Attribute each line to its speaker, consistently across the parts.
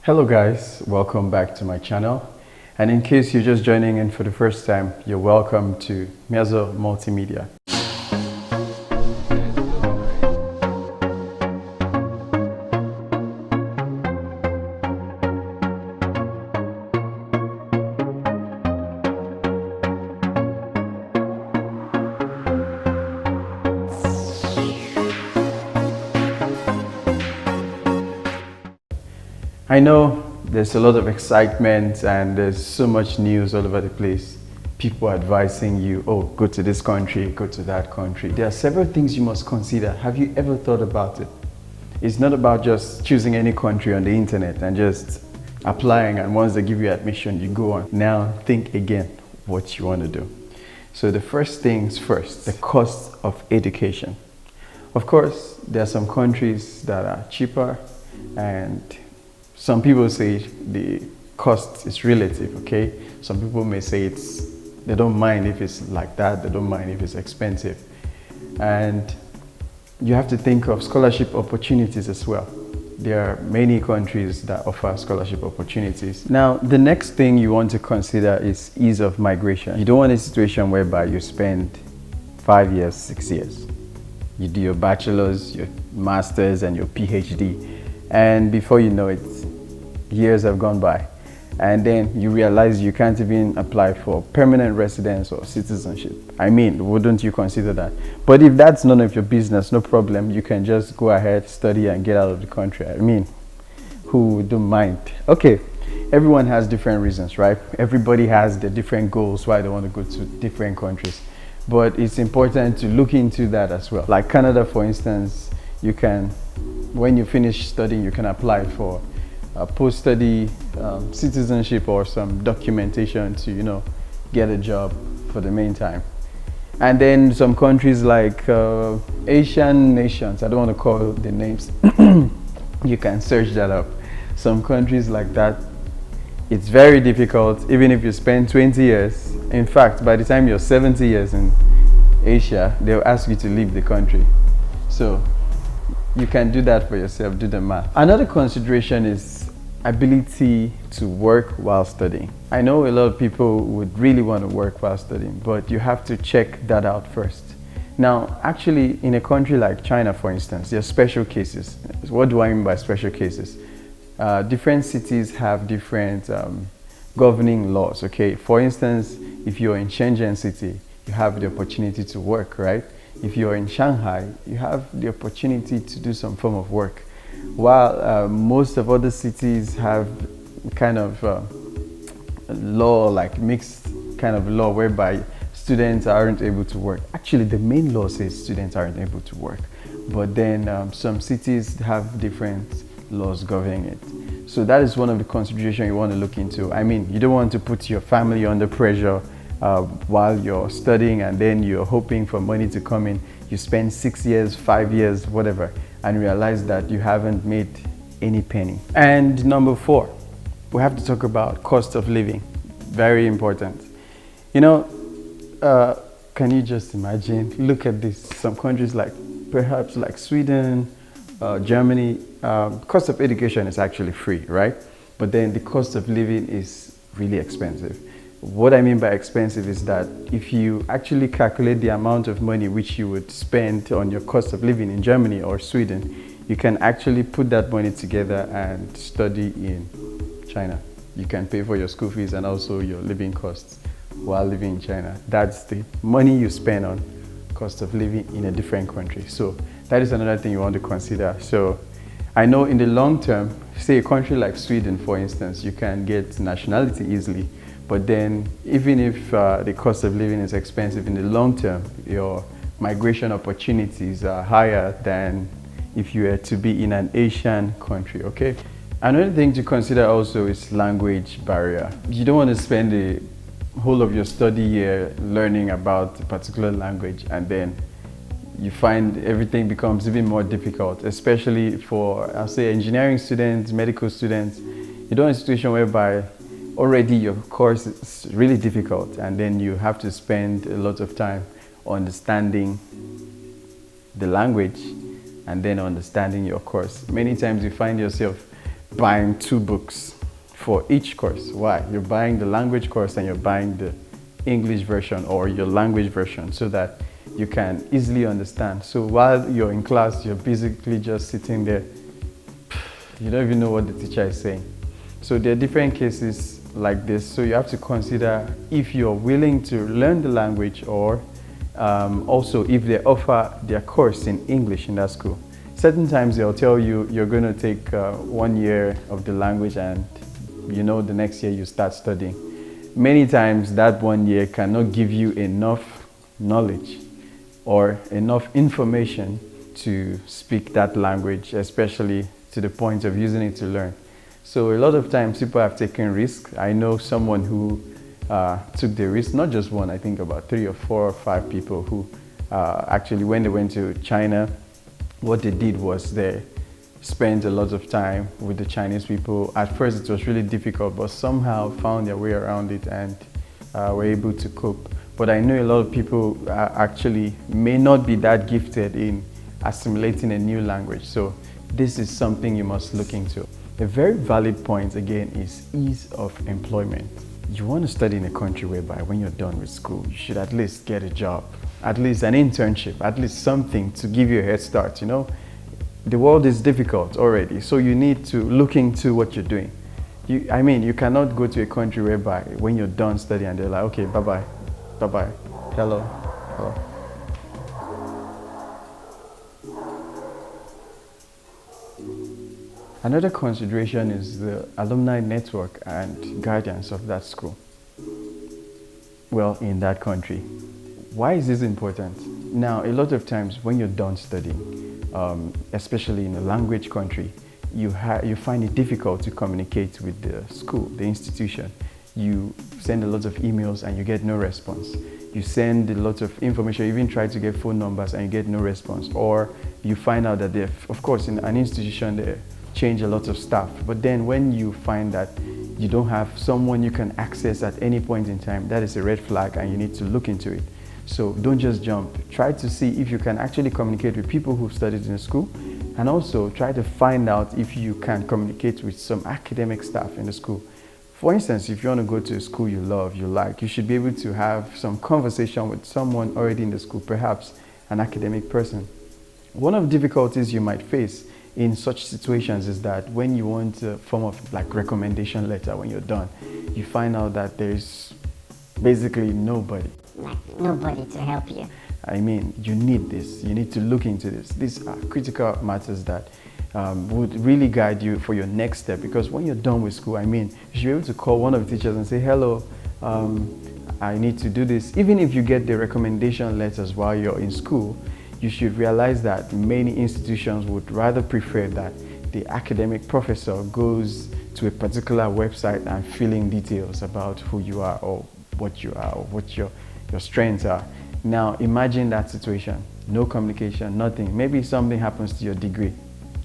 Speaker 1: Hello guys, welcome back to my channel. And in case you're just joining in for the first time, you're welcome to Miazo Multimedia. I know there's a lot of excitement and there's so much news all over the place. People advising you, oh, go to this country, go to that country. There are several things you must consider. Have you ever thought about it? It's not about just choosing any country on the internet and just applying, and once they give you admission, you go on. Now think again what you want to do. So the first things first, the cost of education. Of course, there are some countries that are cheaper, and some people say the cost is relative, okay? Some people may say they don't mind if it's like that, they don't mind if it's expensive. And you have to think of scholarship opportunities as well. There are many countries that offer scholarship opportunities. Now, the next thing you want to consider is ease of migration. You don't want a situation whereby you spend 5 years, 6 years. You do your bachelor's, your master's, and your PhD. And before you know it, years have gone by, and then you realize you can't even apply for permanent residence or citizenship. I mean, wouldn't you consider that? But if that's none of your business, no problem. You can just go ahead, study, and get out of the country. I mean, who don't mind? Okay, everyone has different reasons, right? Everybody has the different goals why they want to go to different countries. But it's important to look into that as well. Like Canada, for instance, you can, when you finish studying, you can apply for a post-study citizenship or some documentation to, get a job for the meantime. And then some countries like Asian nations, I don't want to call the names, you can search that up. Some countries like that, it's very difficult, even if you spend 20 years. In fact, by the time you're 70 years in Asia, they'll ask you to leave the country. So you can do that for yourself, do the math. Another consideration is ability to work while studying. I know a lot of people would really want to work while studying, but you have to check that out first. Now, actually, in a country like China, for instance, there are special cases. What do I mean by special cases? Different cities have different governing laws, okay? For instance, if you're in Shenzhen city, you have the opportunity to work, right? If you're in Shanghai, you have the opportunity to do some form of work. While most of other cities have kind of law, like mixed kind of law, whereby students aren't able to work. Actually, the main law says students aren't able to work. But then some cities have different laws governing it. So that is one of the considerations you want to look into. I mean, you don't want to put your family under pressure while you're studying, and then you're hoping for money to come in. You spend 6 years, 5 years, whatever, and realize that you haven't made any penny. And number 4, we have to talk about cost of living. Very important. Can you just imagine? Look at this. Some countries perhaps like Sweden, Germany, cost of education is actually free, right? But then the cost of living is really expensive. What I mean by expensive is that if you actually calculate the amount of money which you would spend on your cost of living in Germany or Sweden, you can actually put that money together and study in China. You can pay for your school fees and also your living costs while living in China. That's the money you spend on cost of living in a different country. So that is another thing you want to consider. So I know in the long term, say a country like Sweden, for instance, you can get nationality easily. But then, even if the cost of living is expensive in the long term, your migration opportunities are higher than if you were to be in an Asian country, okay? Another thing to consider also is language barrier. You don't want to spend the whole of your study year learning about a particular language, and then you find everything becomes even more difficult, especially for, I'll say, engineering students, medical students. You don't want a situation whereby already your course is really difficult, and then you have to spend a lot of time understanding the language and then understanding your course. Many times you find yourself buying 2 books for each course. Why? You're buying the language course and you're buying the English version or your language version so that you can easily understand. So while you're in class, you're basically just sitting there. You don't even know what the teacher is saying. So there are different cases like this. So you have to consider if you're willing to learn the language or also if they offer their course in English in that school. Certain times they'll tell you you're going to take 1 year of the language and the next year you start studying. Many times that 1 year cannot give you enough knowledge or enough information to speak that language, especially to the point of using it to learn. So a lot of times people have taken risks. I know someone who took the risk, not just one, I think about 3 or 4 or 5 people who actually when they went to China, what they did was they spent a lot of time with the Chinese people. At first it was really difficult, but somehow found their way around it and were able to cope. But I know a lot of people actually may not be that gifted in assimilating a new language. So this is something you must look into. A very valid point again is ease of employment. You want to study in a country whereby when you're done with school, you should at least get a job, at least an internship, at least something to give you a head start. The world is difficult already, so you need to look into what you're doing. You cannot go to a country whereby when you're done studying, they're like, okay, bye-bye, bye-bye, hello, hello. Another consideration is the alumni network and guidance of that school. Well, in that country. Why is this important? Now, a lot of times when you're done studying, especially in a language country, you find it difficult to communicate with the school, the institution. You send a lot of emails and you get no response. You send a lot of information, you even try to get phone numbers and you get no response. Or you find out that of course, in an institution, they change a lot of staff. But then when you find that you don't have someone you can access at any point in time, that is a red flag and you need to look into it. So don't just jump. Try to see if you can actually communicate with people who studied in the school, and also try to find out if you can communicate with some academic staff in the school. For instance, if you want to go to a school you love, you like, you should be able to have some conversation with someone already in the school, perhaps an academic person. One of the difficulties you might face in such situations is that when you want a form of like recommendation letter when you're done, you find out that there's basically nobody.
Speaker 2: Like nobody to help you.
Speaker 1: You need this. You need to look into this. These are critical matters that would really guide you for your next step, because when you're done with school, you should be able to call one of the teachers and say, hello, I need to do this. Even if you get the recommendation letters while you're in school, you should realize that many institutions would rather prefer that the academic professor goes to a particular website and fill in details about who you are or what your strengths are. Now imagine that situation, no communication, nothing. Maybe something happens to your degree,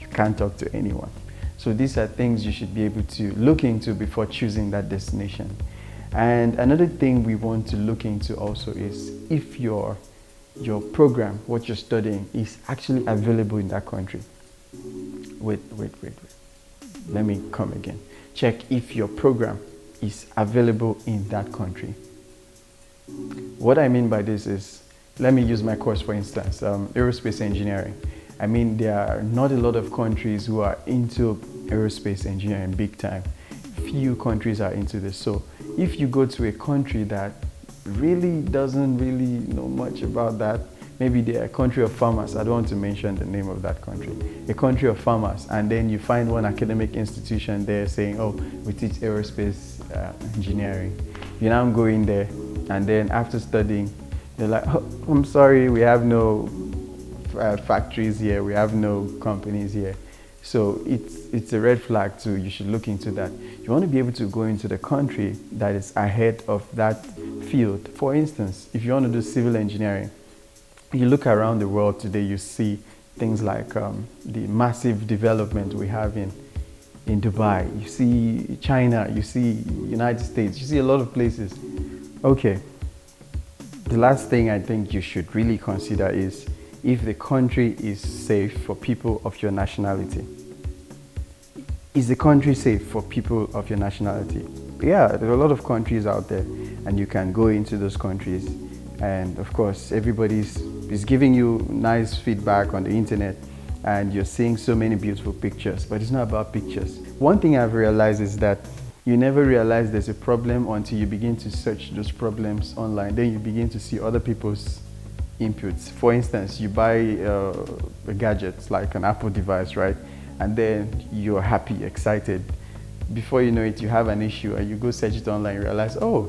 Speaker 1: you can't talk to anyone. So these are things you should be able to look into before choosing that destination. And another thing we want to look into also is if your program, what you're studying, is actually available in that country. Wait. Let me come again. Check if your program is available in that country. What I mean by this is, let me use my course for instance, aerospace engineering. There are not a lot of countries who are into aerospace engineering big time. Few countries are into this. So if you go to a country that really doesn't really know much about that, maybe they're a country of farmers, I don't want to mention the name of that country, a country of farmers, and then you find one academic institution there saying, oh, we teach aerospace engineering. You now go in there, and then after studying, they're like, oh, I'm sorry, we have no factories here, we have no companies here. So it's a red flag too. You should look into that. You want to be able to go into the country that is ahead of that field. For instance, if you want to do civil engineering, you look around the world today, you see things like the massive development we have in Dubai. You see China, you see United States, you see a lot of places. Okay, the last thing I think you should really consider is if the country is safe for people of your nationality. Is the country safe for people of your nationality? Yeah, there are a lot of countries out there, and you can go into those countries. And of course, is giving you nice feedback on the internet, and you're seeing so many beautiful pictures, but it's not about pictures. One thing I've realized is that you never realize there's a problem until you begin to search those problems online. Then you begin to see other people's inputs. For instance, you buy a gadget like an Apple device, right? And then you're happy, excited. Before you know it, you have an issue and you go search it online and realize, oh,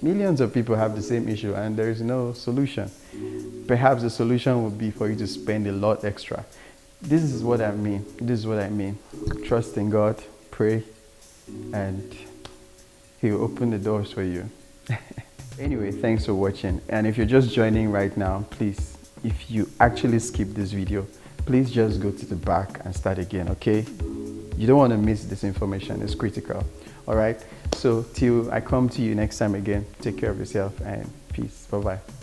Speaker 1: millions of people have the same issue and there is no solution. Perhaps the solution would be for you to spend a lot extra. This is what I mean. This is what I mean. Trust in God, pray, and He'll open the doors for you. Anyway, thanks for watching. And if you're just joining right now, please, if you actually skip this video, please just go to the back and start again, okay? You don't want to miss this information. It's critical. All right? So till I come to you next time again, take care of yourself and peace. Bye-bye.